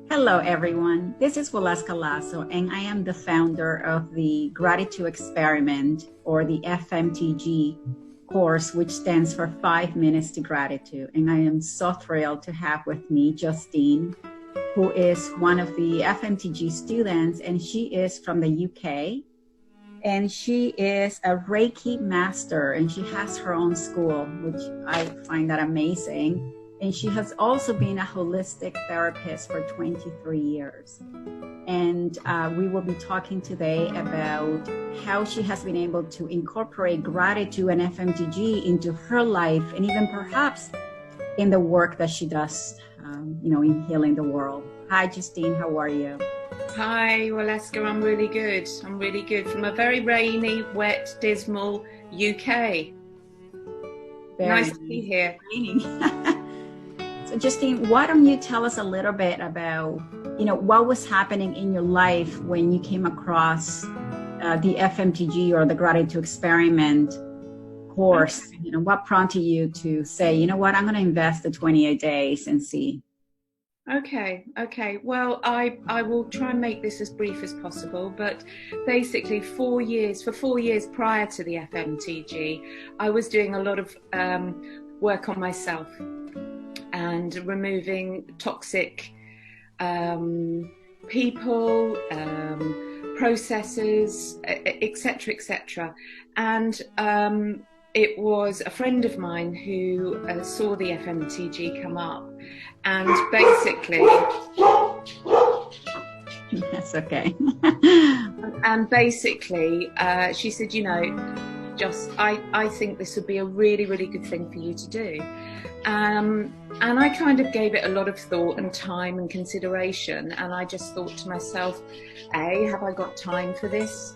Hello, everyone. This is Waleuska Lazo, and I am the founder of the Gratitude Experiment, or the FMTG course, which stands for 5 Minutes to Gratitude. And I am so thrilled to have with me Justeene, who is one of the FMTG students, and she is from the UK. And she is a Reiki master, and she has her own school, which I find that amazing. And she has also been a holistic therapist for 23 years. And we will be talking today about how she has been able to incorporate gratitude and FMTG into her life, and even perhaps in the work that she does, in healing the world. Hi, Justeene, how are you? Hi, Waleuska, I'm really good. I'm really good from a very rainy, wet, dismal UK. Nice to be here. So Justeene, why don't you tell us a little bit about, what was happening in your life when you came across the FMTG or the Gratitude Experiment course? Okay. What prompted you to say, you know what, I'm going to invest the 28 days and see? Okay. Well, I will try and make this as brief as possible, but basically 4 years prior to the FMTG, I was doing a lot of work on myself and removing toxic people, processes, etc. And it was a friend of mine who saw the FMTG come up, and basically... That's okay. And basically, she said, I think this would be a really, really good thing for you to do. And I kind of gave it a lot of thought and time and consideration, and I just thought to myself, A, have I got time for this?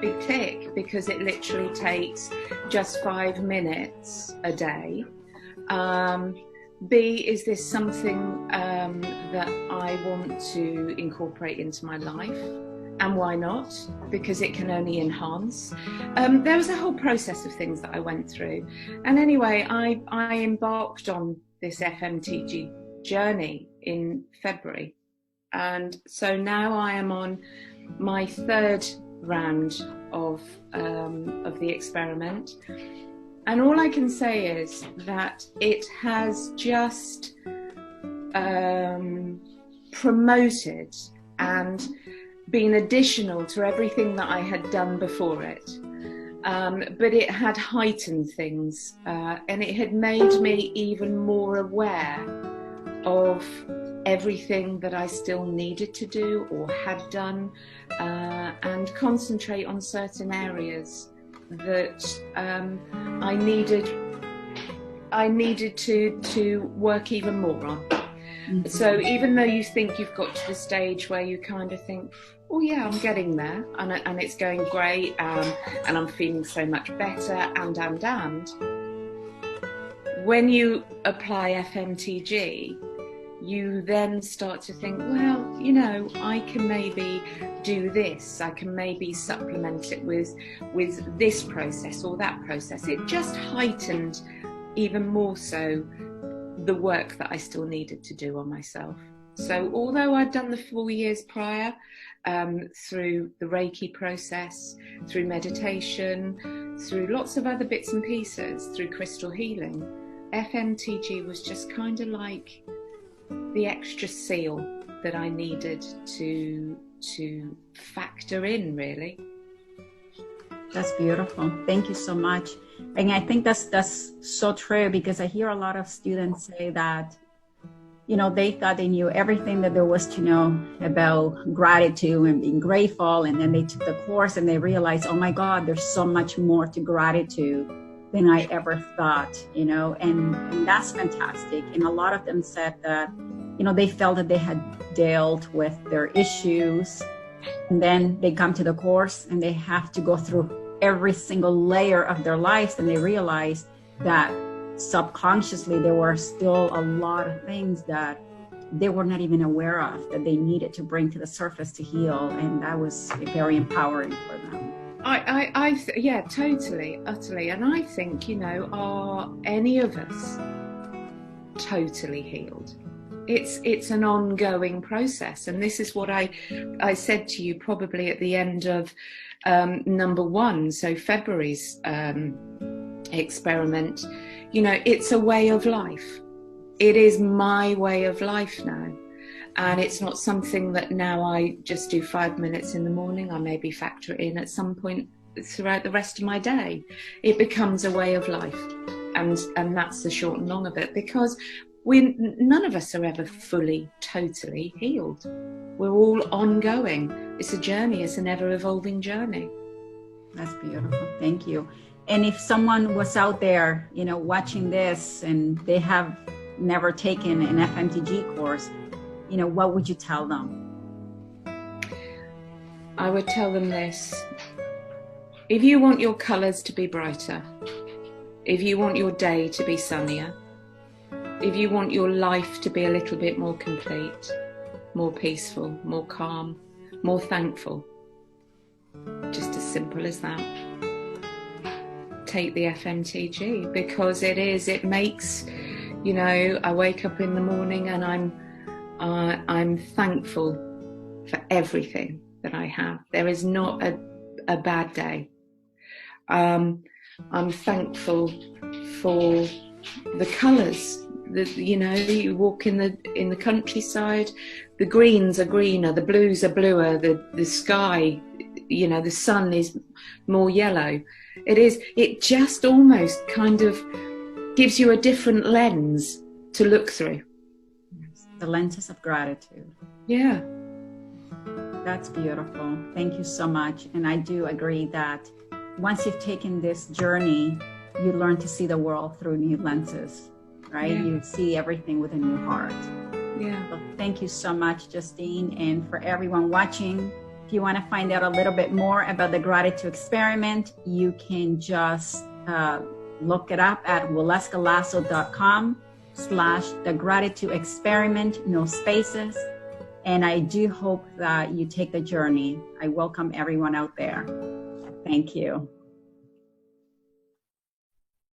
Big tick, because it literally takes just 5 minutes a day. B, is this something that I want to incorporate into my life? And why not? Because it can only enhance. There was a whole process of things that I went through. And anyway, I embarked on this FMTG journey in February. And so now I am on my 3rd round of the experiment. And all I can say is that it has just promoted and been additional to everything that I had done before it. But it had heightened things, and it had made me even more aware of everything that I still needed to do or had done, and concentrate on certain areas that I needed to work even more on. Mm-hmm. So even though you think you've got to the stage where you kind of think, oh yeah, I'm getting there, and it's going great, and I'm feeling so much better, and when you apply FMTG, you then start to think, well, I can maybe do this, I can maybe supplement it with this process or that process. It just heightened even more so the work that I still needed to do on myself. So although I'd done the 4 years prior, through the Reiki process, through meditation, through lots of other bits and pieces, through crystal healing, FMTG was just kind of like the extra seal that I needed to factor in, really. That's beautiful. Thank you so much. And I think that's so true, because I hear a lot of students say that, they thought they knew everything that there was to know about gratitude and being grateful. And then they took the course and they realized, oh my God, there's so much more to gratitude than I ever thought, and that's fantastic. And a lot of them said that, they felt that they had dealt with their issues, and then they come to the course and they have to go through every single layer of their lives, and they realize that subconsciously there were still a lot of things that they were not even aware of that they needed to bring to the surface to heal, and that was very empowering for them. Yeah, totally, utterly. And I think, are any of us totally healed? It's an ongoing process, and this is what I said to you probably at the end of number 1, so February's experiment. You know, it's a way of life. It is my way of life now, and it's not something that now I just do 5 minutes in the morning. I maybe factor it in at some point throughout the rest of my day. It becomes a way of life, and that's the short and long of it, because none of us are ever fully, totally healed. We're all ongoing. It's a journey. It's an ever-evolving journey. That's beautiful. Thank you. And if someone was out there, you know, watching this and they have never taken an FMTG course, you know, what would you tell them? I would tell them this. If you want your colours to be brighter, if you want your day to be sunnier, if you want your life to be a little bit more complete, more peaceful, more calm, more thankful, just as simple as that, take the FMTG, because it makes, you know, I wake up in the morning and I'm thankful for everything that I have. There is not a bad day. I'm thankful for the colours. You know, you walk in the countryside, the greens are greener, the blues are bluer, the sky, you know, the sun is more yellow. It just almost kind of gives you a different lens to look through. The lenses of gratitude. Yeah. That's beautiful. Thank you so much. And I do agree that once you've taken this journey, you learn to see the world through new lenses, right? Yeah. You see everything with a new heart. Yeah. So thank you so much, Justeene. And for everyone watching, if you want to find out a little bit more about the gratitude experiment, you can just look it up at waleukalazo.com/the gratitude experiment, no spaces. And I do hope that you take the journey. I welcome everyone out there. Thank you.